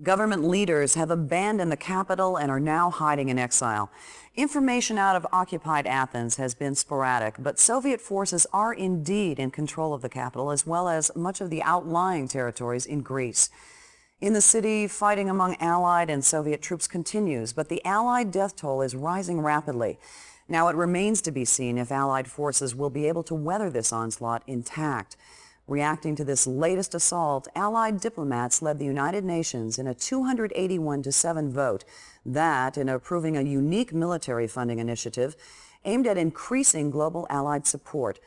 Government leaders have abandoned the capital and are now hiding in exile. Information out of occupied Athens has been sporadic, but Soviet forces are indeed in control of the capital as well as much of the outlying territories in Greece. In the city, fighting among Allied and Soviet troops continues, but the Allied death toll is rising rapidly. Now it remains to be seen if Allied forces will be able to weather this onslaught intact. Reacting to this latest assault, Allied diplomats led the United Nations in a 281-7 vote that, in approving a unique military funding initiative aimed at increasing global Allied support.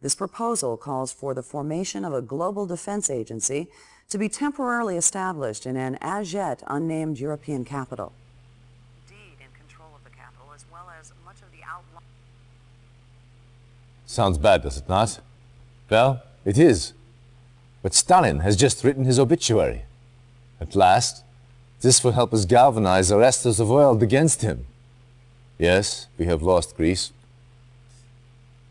This proposal calls for the formation of a global defense agency to be temporarily established in an as yet unnamed European capital. Indeed, in control of the capital as well as much of the outlying... Sounds bad, does it not? Well, it is. But Stalin has just written his obituary. At last, this will help us galvanize the rest of the world against him. Yes, we have lost Greece.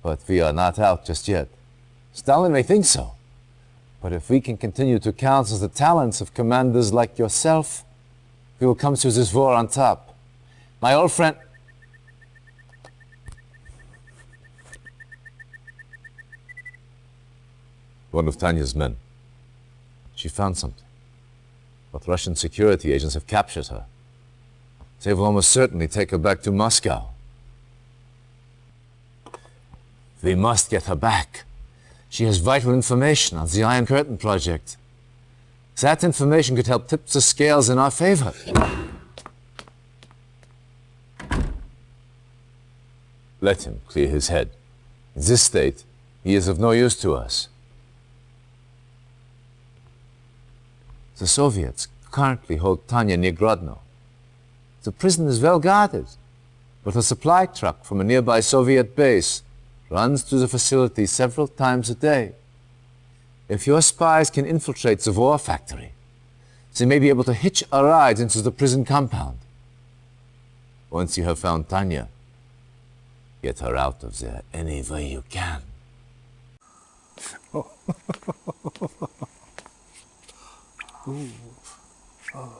But we are not out just yet. Stalin may think so. But if we can continue to counsel the talents of commanders like yourself, we will come through this war on top. My old friend... One of Tanya's men. She found something. But Russian security agents have captured her. They will almost certainly take her back to Moscow. We must get her back. She has vital information on the Iron Curtain project. That information could help tip the scales in our favor. Let him clear his head. In this state, he is of no use to us. The Soviets currently hold Tanya near Grodno. The prison is well guarded, but a supply truck from a nearby Soviet base runs through the facility several times a day. If your spies can infiltrate the war factory, they may be able to hitch a ride into the prison compound. Once you have found Tanya, get her out of there any way you can. Oh. Ooh. Oh.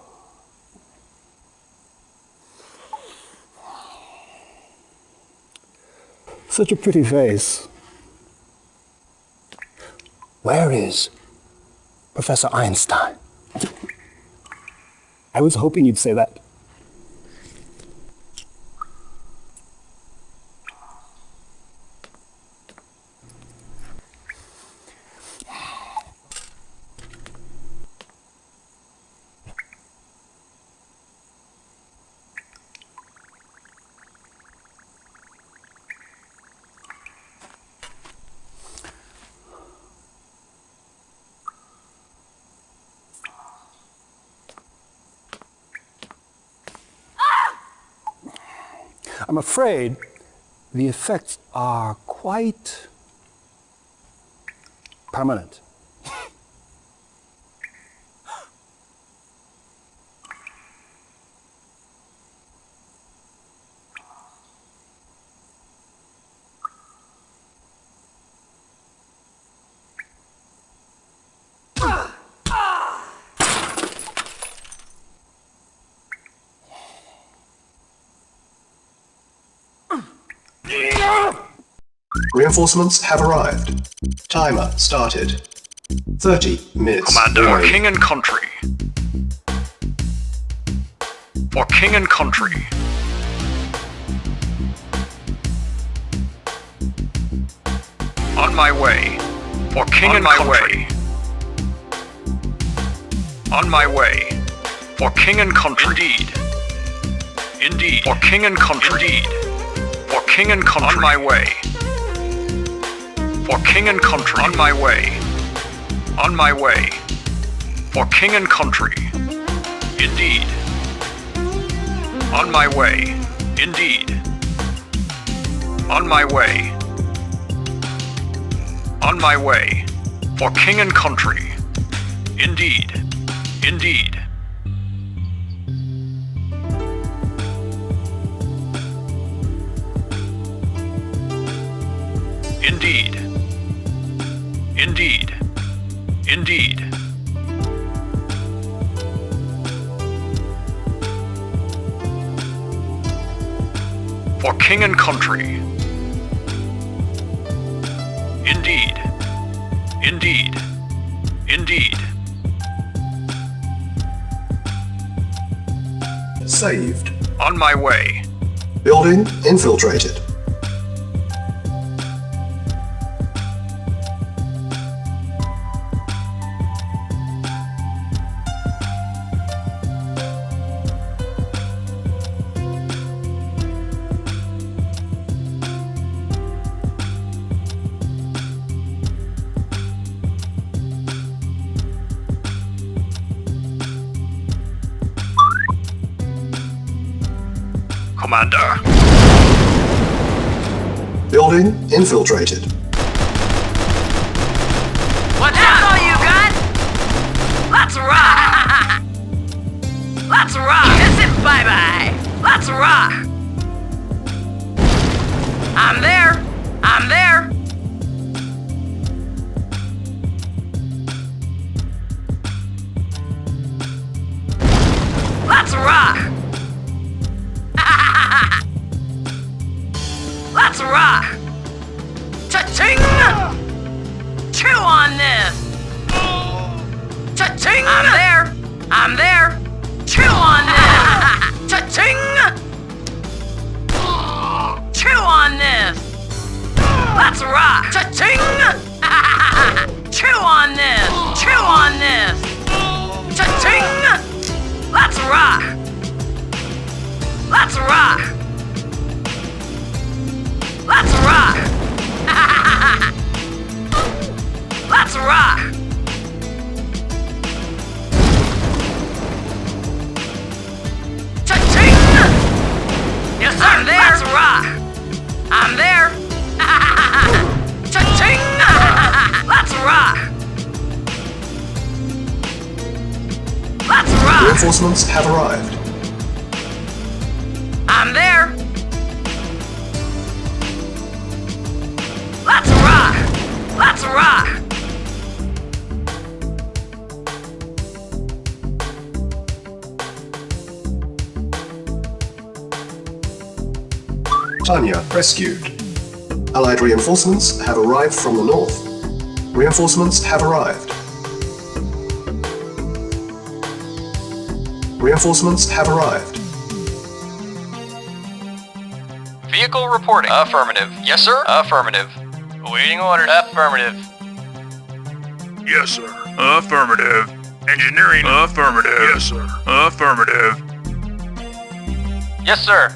Such a pretty face. Where is Professor Einstein? I was hoping you'd say that. I'm afraid the effects are quite permanent. Reinforcements have arrived. Timer started. 30 minutes. Commander, for king and country. For king and country. On my way. For king and country. On my way. For king and country. Indeed. Indeed. For king and country. Indeed. For king and country. On my way. For king and country. On my way. On my way. For king and country. Indeed. On my way. Indeed. On my way. On my way. For king and country. Indeed. Indeed. Indeed. Indeed. Indeed. for king and country. Indeed. Indeed. Indeed. Saved. On my way. Building infiltrated. Commander. Building infiltrated. What's that all you got? Let's rock! Let's rock! Kiss it bye-bye! Let's rock! I'm there! I'm there! Let's rock! Let's rock! Cha-ching! Chew on this! Cha-ching! I'm there! I'm there! Chew on this! Cha-ching! Chew on this! Let's rock! Cha-ching! Chew on this! Chew on this! Cha-ching! Let's rock! Let's rock! Let's rock! Let's rock! Cha-ching! Yes, sir. I'm there. Let's rock! I'm there. Cha-ching! Let's rock! Let's rock! Reinforcements have arrived. I'm there. Let's rock! Let's rock! Tanya rescued. Allied reinforcements have arrived from the north. Reinforcements have arrived. Reinforcements have arrived. Vehicle reporting. Affirmative. Yes, sir. Affirmative. Awaiting orders. Affirmative. Yes, sir. Affirmative. Engineering. Affirmative. Yes, sir. Affirmative. Yes, sir.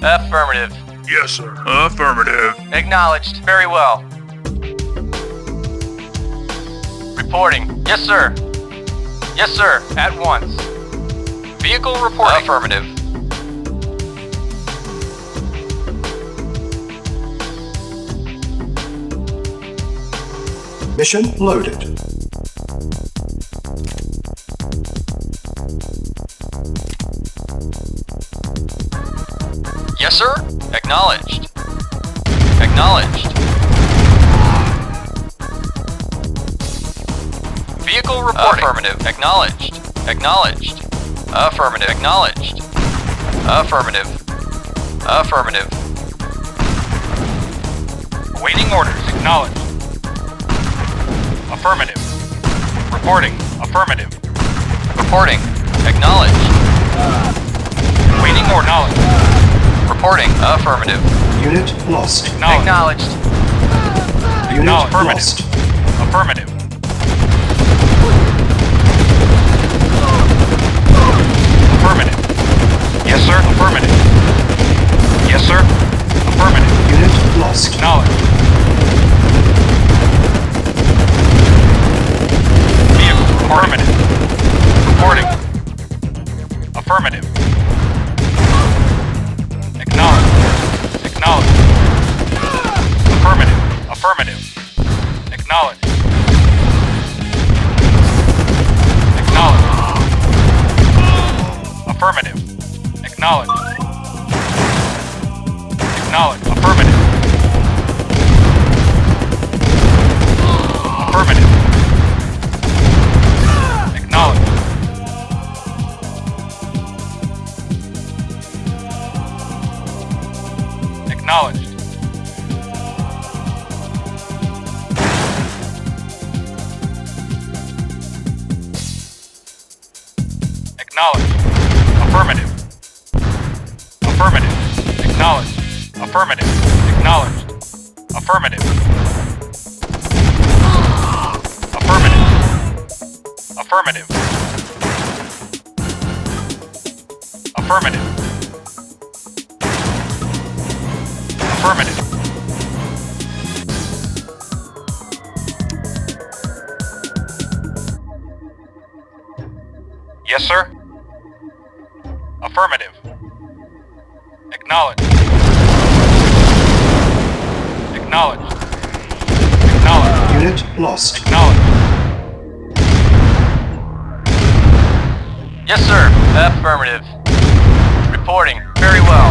Affirmative. Yes, sir. Affirmative. Acknowledged. Very well. Reporting. Yes, sir. Yes, sir. At once. Vehicle reporting. Affirmative. Mission loaded. Yes, sir. Acknowledged. Acknowledged. Vehicle reporting. Affirmative. Acknowledged. Acknowledged. Affirmative. Acknowledged. Affirmative. Affirmative. Awaiting orders. Acknowledged. Affirmative. Reporting. Affirmative. Reporting. Acknowledged. Waiting order. Acknowledged. Reporting. Affirmative. Unit lost. Acknowledged. Unit Affirmative. lost. Affirmative. Affirmative. Yes, sir. Affirmative. Yes, sir. Affirmative. Unit lost. Acknowledged. Vehicle. Affirmative. Reporting. Affirmative. Acknowledged. Acknowledged. Affirmative. Affirmative. Acknowledged. Acknowledged. Affirmative. Acknowledged. Acknowledged. Affirmative. Affirmative. Acknowledged. Affirmative. Acknowledged. Affirmative. Affirmative. Affirmative. Affirmative. Affirmative. Yes, sir. Affirmative. Acknowledged. Acknowledged. Acknowledged. Unit lost. Acknowledged. Yes, sir. Affirmative. Reporting. Very well.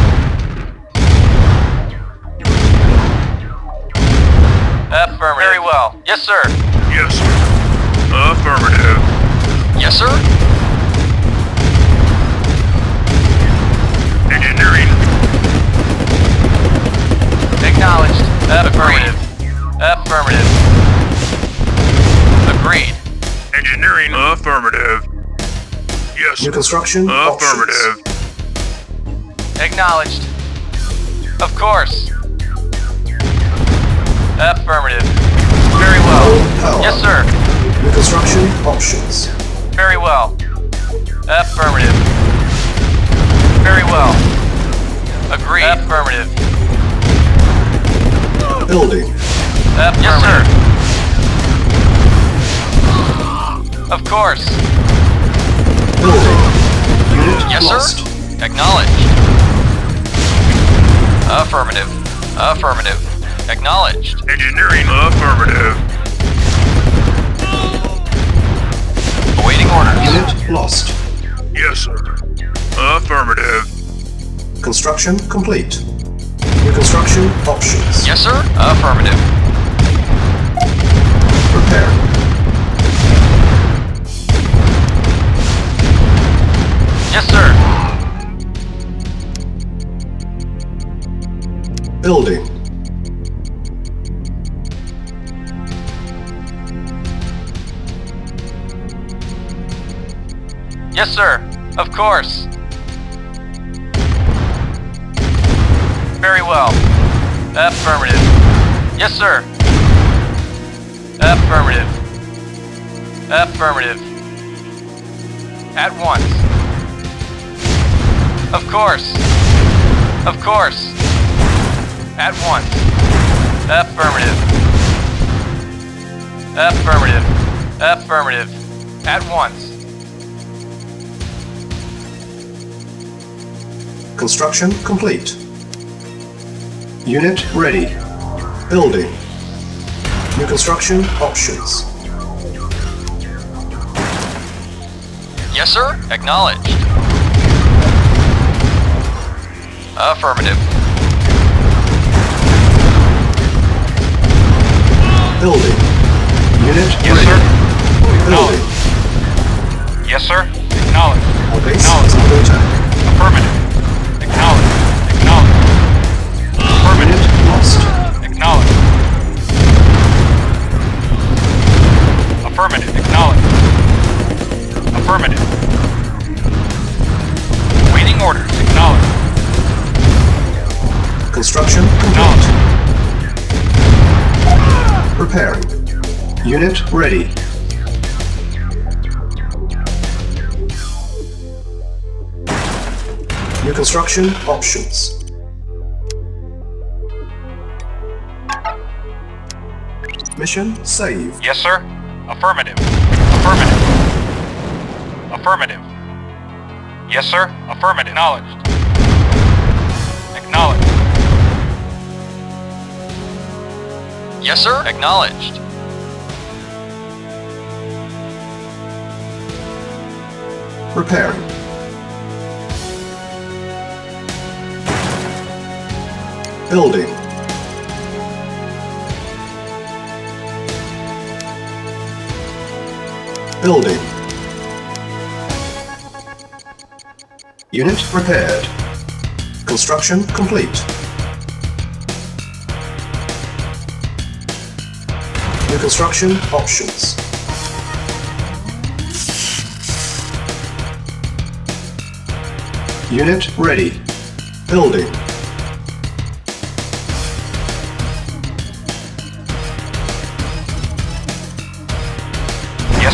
Affirmative. Very well. Yes, sir. Yes, sir. Affirmative. Yes, sir. Engineering. Acknowledged. Affirmative. Affirmative. Agreed. Engineering. Affirmative. Yes, New sir. construction Affirmative. Acknowledged. Of course. Affirmative. Very well. Power. Yes, sir. New construction options. Very well. Affirmative. Very well. Agreed. Affirmative. Building. Yes, sir. Of course. Building. Unit Yes, lost. sir. Acknowledged. Affirmative. Affirmative. Acknowledged. Engineering. Affirmative. Awaiting orders. Unit lost. Yes, sir. Affirmative. Construction complete. New construction options. Yes, sir. Affirmative. Prepare. Yes, sir. Building. Yes, sir. Of course. Very well. Affirmative. Yes, sir. Affirmative. Affirmative. At once. Of course. Of course. At once. Affirmative. Affirmative. Affirmative. At once. Construction complete. Unit ready. Building. New construction options. Yes, sir. Acknowledged. Affirmative. Building. Unit Yes, ready. sir. Building. Yes, sir. Acknowledged. Our base is Acknowledged. under attack. Affirmative. Acknowledged. Acknowledged. Affirmative. Unit lost. Acknowledged. Affirmative. Acknowledged. Affirmative. Waiting orders. Acknowledged. Construction Acknowledged. complete. Preparing. Unit ready. New construction options. Mission saved. Yes, sir. Affirmative. Affirmative. Affirmative. Yes, sir. Affirmative. Acknowledged. Acknowledged. Yes, sir. Acknowledged. Preparing. Building. Building. Unit prepared. Construction complete. New construction options. Unit ready. Building.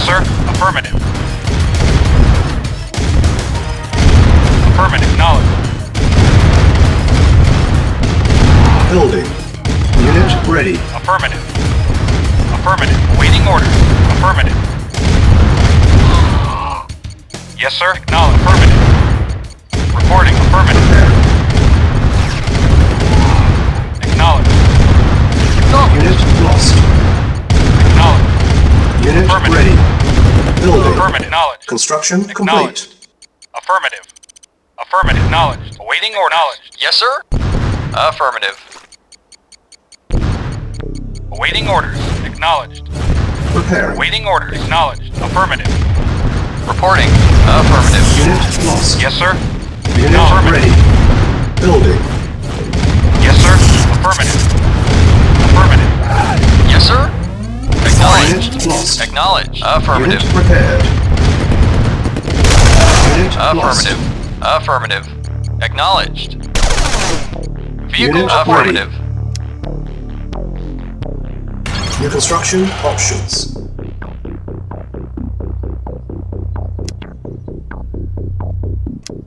sir. Affirmative. Affirmative. Acknowledged. Building. Unit ready. Affirmative. Affirmative. Waiting orders. Affirmative. Yes, sir. Acknowledged. Affirmative. Reporting. Affirmative. Acknowledged. Unit lost. Acknowledged. Unit Affirmative. ready. Building. Affirmative. Acknowledged. Construction complete. Acknowledged. Affirmative. Affirmative. Acknowledged. Awaiting order. Acknowledged. Yes, sir? Affirmative. Awaiting orders. Acknowledged. Preparing. Awaiting orders. Acknowledged. Affirmative. Reporting. Affirmative. Unit lost. Yes, sir. Unit Affirmative. ready. Building. Yes, sir. Affirmative. Affirmative. Yes, sir? Acknowledged. Unit lost. Acknowledged. Affirmative. Unit repaired. Unit Affirmative. lost. Affirmative. Acknowledged. Vehicle Unit affirmative. New construction options.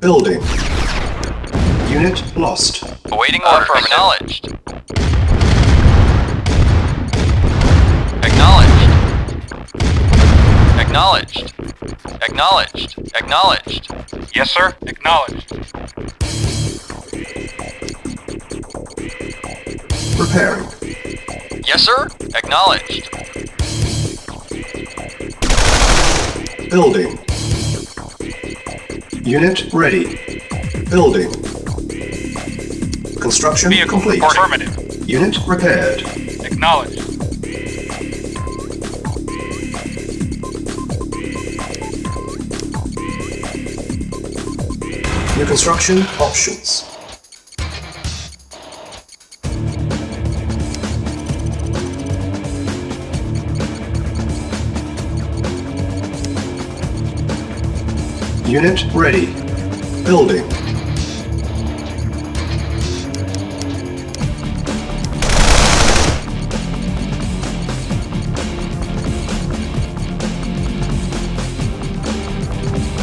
Building. Unit lost. Awaiting order. Acknowledged. Acknowledged. Acknowledged. Acknowledged. Acknowledged. Yes, sir. Acknowledged. Repairing. Yes, sir? Acknowledged. Building. Unit ready. Building. Construction Vehicle complete. report. Affirmative. Unit repaired. Acknowledged. New construction options. Unit ready. Building.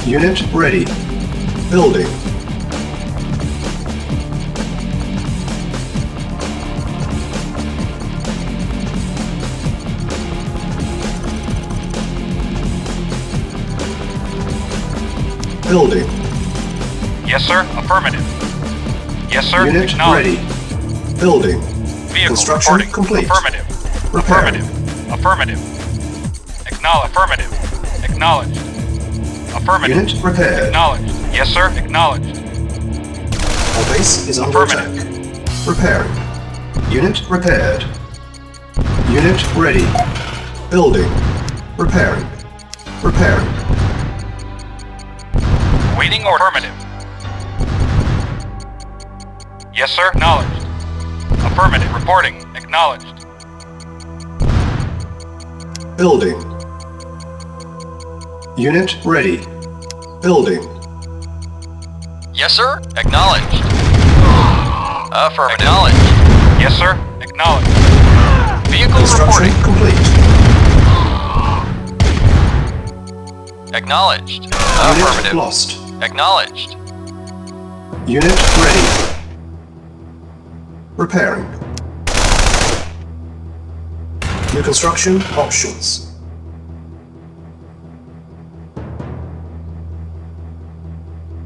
Unit ready. Building. Building. Yes, sir. Affirmative. Yes, sir. Unit Acknowledged. ready. Building. Vehicle Construction reporting. complete. Affirmative. Repairing. Affirmative. Affirmative. Acknowledge. Affirmative. Acknowledged. Affirmative. Unit repaired. Acknowledged. Yes, sir. Acknowledged. Our base is under attack. Affirmative. Repairing. Unit repaired. Unit ready. Building. Repairing. Repairing. Waiting order. Affirmative. Yes, sir. Acknowledged. Affirmative. Reporting. Acknowledged. Building. Unit ready. Building. Yes, sir? Acknowledged. Affirmative. Acknowledged. Yes, sir. Acknowledged. Vehicle Construction reporting. complete. Acknowledged. Unit Affirmative. lost. Acknowledged. Unit ready. Repairing. New construction options.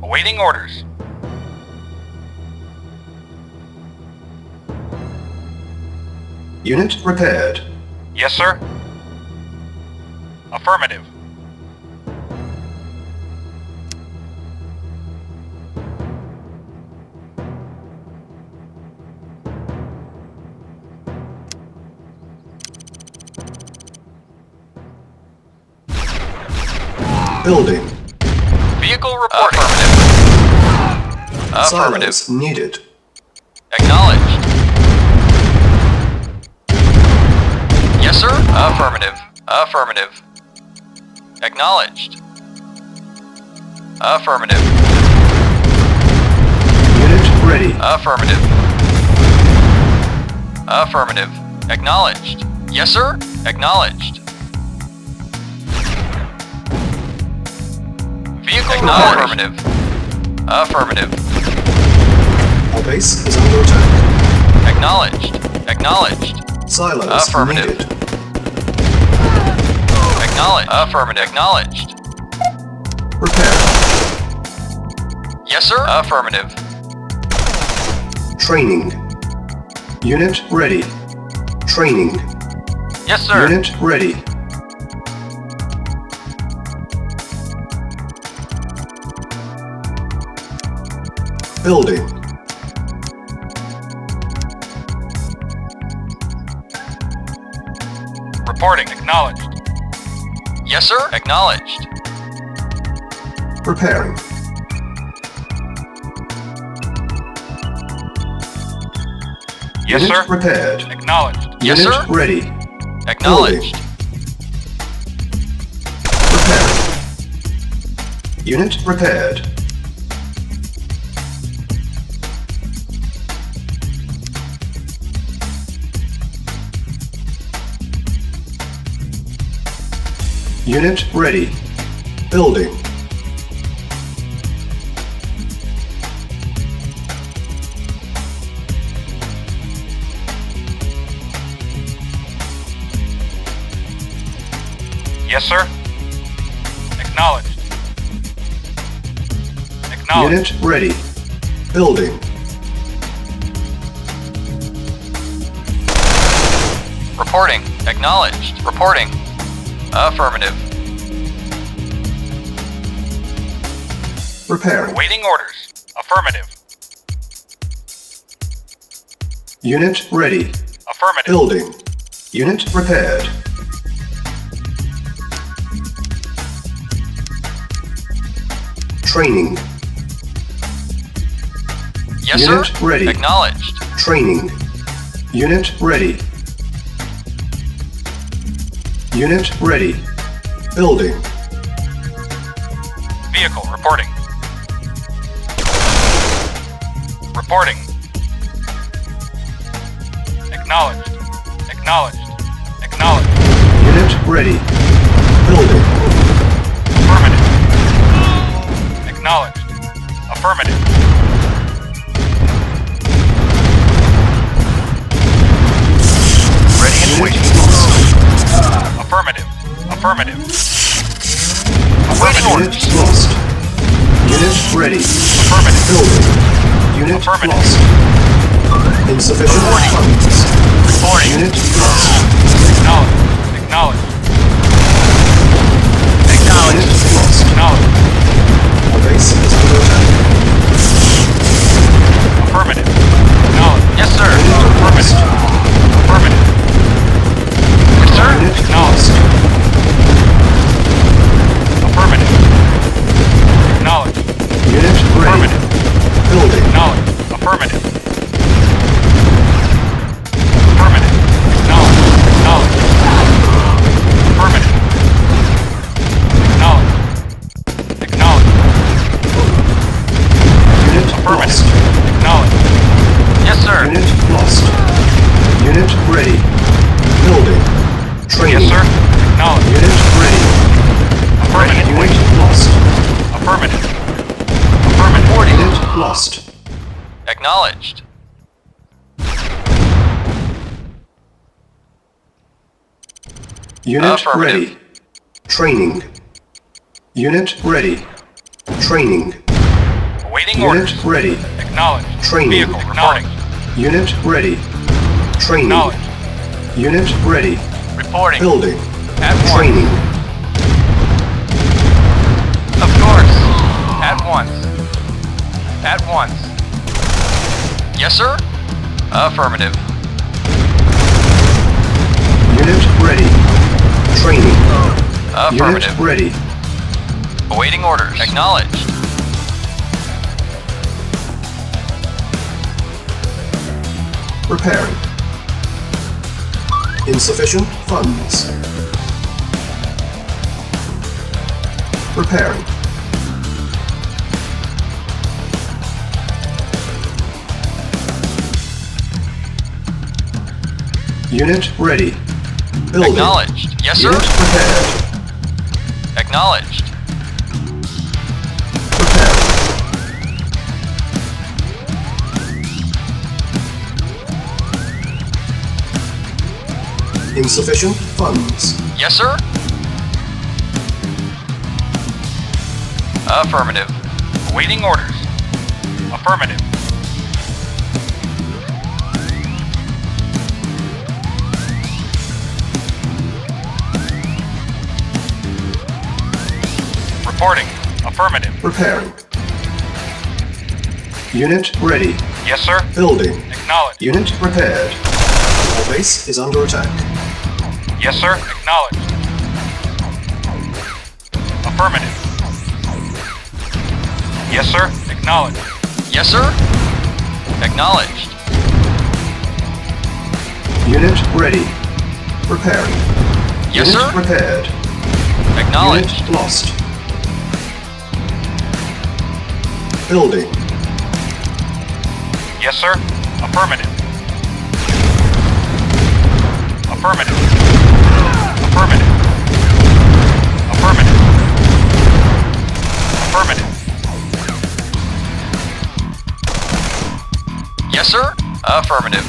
Awaiting orders. Unit repaired. Yes, sir. Affirmative. Building. Vehicle reporting. Affirmative. Silos needed. Acknowledged. Yes, sir? Affirmative. Affirmative. Acknowledged. Affirmative. Unit ready. Affirmative. Affirmative. Acknowledged. Yes, sir? Acknowledged. Vehicle affirmative. Affirmative. Our base is under attack. Acknowledged. Acknowledged. Silos Affirmative. needed. Acknowledged. Affirmative. Acknowledged. Repair. Yes, sir. Affirmative. Training. Unit ready. Training. Yes, sir. Unit ready. Building. Reporting. Acknowledged. Yes, sir. Acknowledged. Repairing. Yes, Unit sir. repaired. Acknowledged. Yes, Unit sir. ready. Acknowledged. Repairing. Unit repaired. Unit ready. Building. Yes, sir. Acknowledged. Acknowledged. Unit ready. Building. Reporting. Acknowledged. Reporting. Affirmative. Repairing. Waiting orders. Affirmative. Unit ready. Affirmative. Building. Unit repaired. Training. Yes, Unit sir. ready. Acknowledged. Training. Unit ready. Unit ready. Building. Vehicle reporting. Reporting. Acknowledged. Acknowledged. Acknowledged. Unit ready. Building. Affirmative. Acknowledged. Affirmative. Ready and waiting. Affirmative. Affirmative. Awaiting Unit orders. lost. Unit ready. Affirmative. Building. Unit Affirmative. lost. Insufficient funds. Reporting. Unit lost. Acknowledged. Acknowledged. Unit lost. Acknowledged. Our base is under attack. Affirmative. Acknowledged. Yes, sir. Affirmative. Affirmative. Yes, sir. Unit Acknowledged. lost. Affirmative. Acknowledged. Unit ready. Affirmative. Building. Acknowledged. Affirmative. Affirmative. Acknowledged. Acknowledged. Affirmative. Acknowledged. Acknowledged. Unit Affirmative. lost. Acknowledged. Yes, sir. Unit lost. Unit ready. Building. Training. Yes, sir. Acknowledged. Unit ready. Affirmative. Unit lost. Affirmative. Affirmative. Unit lost. Acknowledged. Unit Affirmative. ready. Training. Unit ready. Training. Awaiting Unit orders. ready. Acknowledged. Training. Vehicle reporting. Unit ready. Training. Acknowledged. Unit ready. Reporting. Building. At once. Training. Of course. At once. At once. Yes, sir. Affirmative. Unit ready. Training. Affirmative. Unit ready. Awaiting orders. Acknowledged. Repairing. Insufficient funds. Repairing. Unit ready. Building. Acknowledged. Yes, sir. Unit prepared. Acknowledged. Insufficient funds. Yes, sir? Affirmative. Awaiting orders. Affirmative. Reporting. Affirmative. Repairing. Unit ready. Yes, sir? Building. Acknowledged. Unit repaired. Our base is under attack. Yes, sir? Acknowledged. Affirmative. Yes, sir? Acknowledged. Yes, sir? Acknowledged. Unit ready. Repairing. Yes, Unit sir? repaired. Acknowledged. Unit lost. Building. Yes, sir? Affirmative. Affirmative. Affirmative. Affirmative. Affirmative. Yes, sir? Affirmative.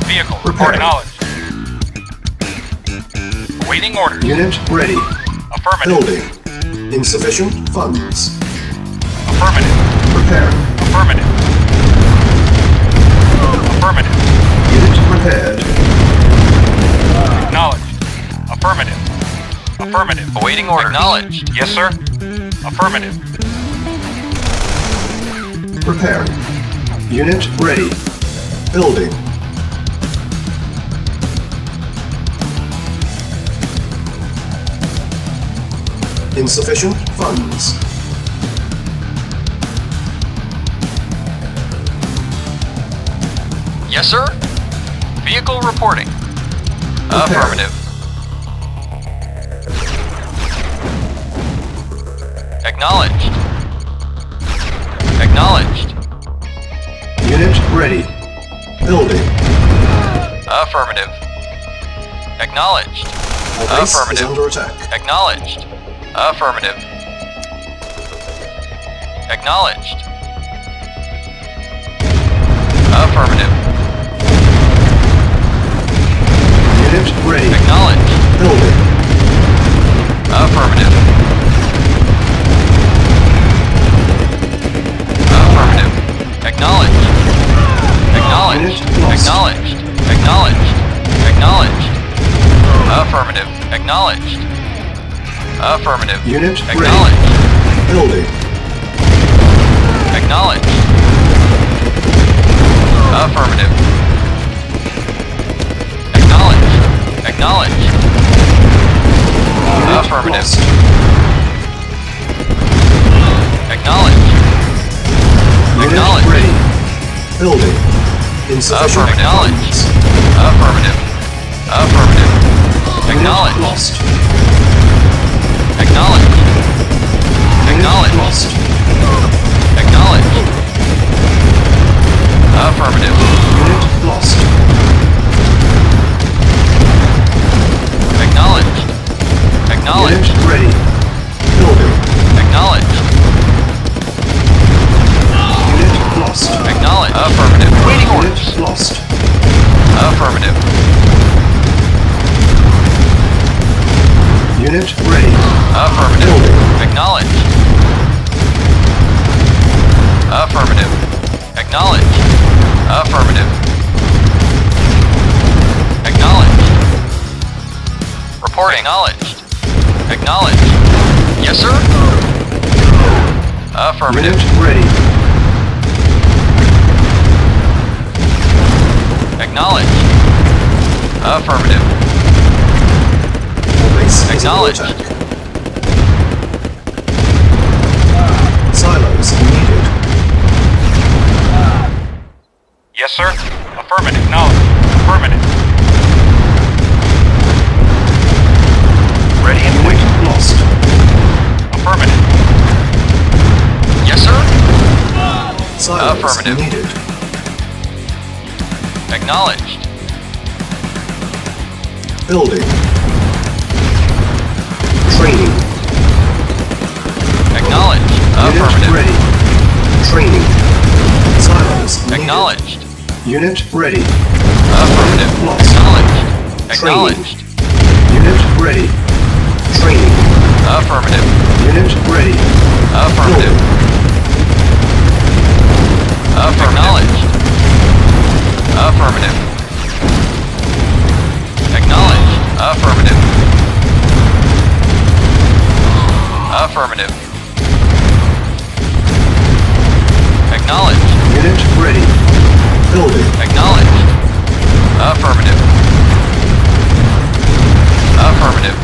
Vehicle. Repairing. Acknowledged. Awaiting orders. Unit ready. Affirmative. Building. Insufficient funds. Affirmative. Repairing. Affirmative. Affirmative. Unit repaired. Acknowledged. Affirmative. Affirmative. Awaiting order. Acknowledged. Yes, sir. Affirmative. Repairing. Unit ready. Building. Insufficient funds. Yes, sir. Vehicle reporting. Affirmative. Acknowledged. Acknowledged. Unit ready. Building. Affirmative. Acknowledged. Our base is Affirmative. under attack. Acknowledged. Affirmative. Acknowledged. Affirmative. Unit ready. Acknowledged. Building. Affirmative. Affirmative. Acknowledged. Acknowledged. Unit lost. Acknowledged. Acknowledged. Acknowledged. Affirmative. Acknowledged. Affirmative. Unit ready. Acknowledged. Building. Acknowledged. Affirmative. Acknowledged. Acknowledged. Unit Affirmative. lost. Acknowledged. Unit Acknowledged. ready. Building. Insufficient Acknowledged. funds. Affirmative. Affirmative. Unit Acknowledged. lost. Acknowledged. Unit Acknowledged. lost. Acknowledged. Affirmative. Unit lost. Acknowledged. Acknowledged. Unit ready. Building. Acknowledged. Unit lost. Acknowledged. Affirmative. Waiting orders. Unit lost. Affirmative. Unit ready. Affirmative. Building. Acknowledged. Affirmative. Acknowledged. Affirmative. Acknowledged. Report acknowledged. Acknowledged. Yes, sir? Affirmative. Unit ready. Acknowledged. Affirmative. Our base is under Acknowledged. attack. Silos needed. Yes, sir? Affirmative. Acknowledged. Affirmative. Ready and Unit waiting. lost. Affirmative. Yes, sir? Silos Affirmative. needed. Acknowledged. Building. Training. Acknowledged. Unit Affirmative. ready. Training. Silos needed. Acknowledged. Unit ready. Affirmative. Lost. Acknowledged. Acknowledged. Unit ready. Training. Affirmative. Unit ready. Affirmative. Acknowledged. Affirmative. Acknowledged. Affirmative. Affirmative. Acknowledged. Unit ready. Building. Acknowledged. Affirmative. Affirmative.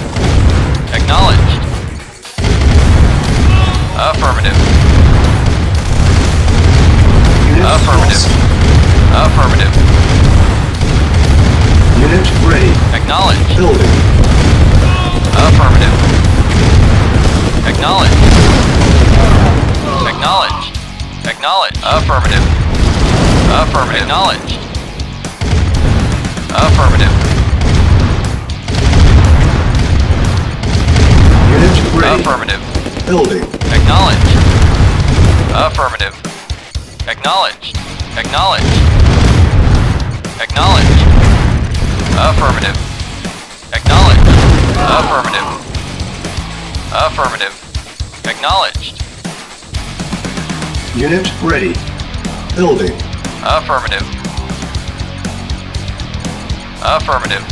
Acknowledged. Affirmative. Unit Affirmative. lost. Affirmative. Unit ready. Acknowledged. Building. Affirmative. Acknowledged. Acknowledged. Acknowledged. Affirmative. Affirmative. Acknowledged. Affirmative. Unit ready. Affirmative. Building. Acknowledged. Affirmative. Acknowledged. Acknowledged. Acknowledged. Affirmative. Acknowledged. Affirmative. Affirmative. Acknowledged. Unit ready. Building. Affirmative. Affirmative.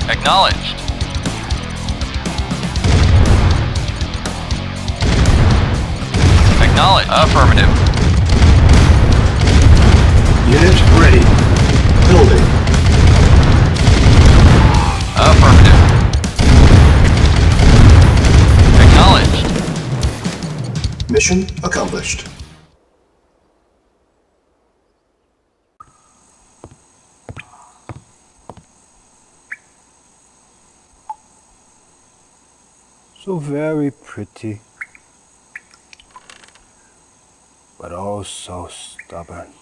Acknowledged. Acknowledged. Affirmative. Unit ready. Building. Affirmative. Acknowledged. Mission accomplished. So very pretty, but oh so stubborn.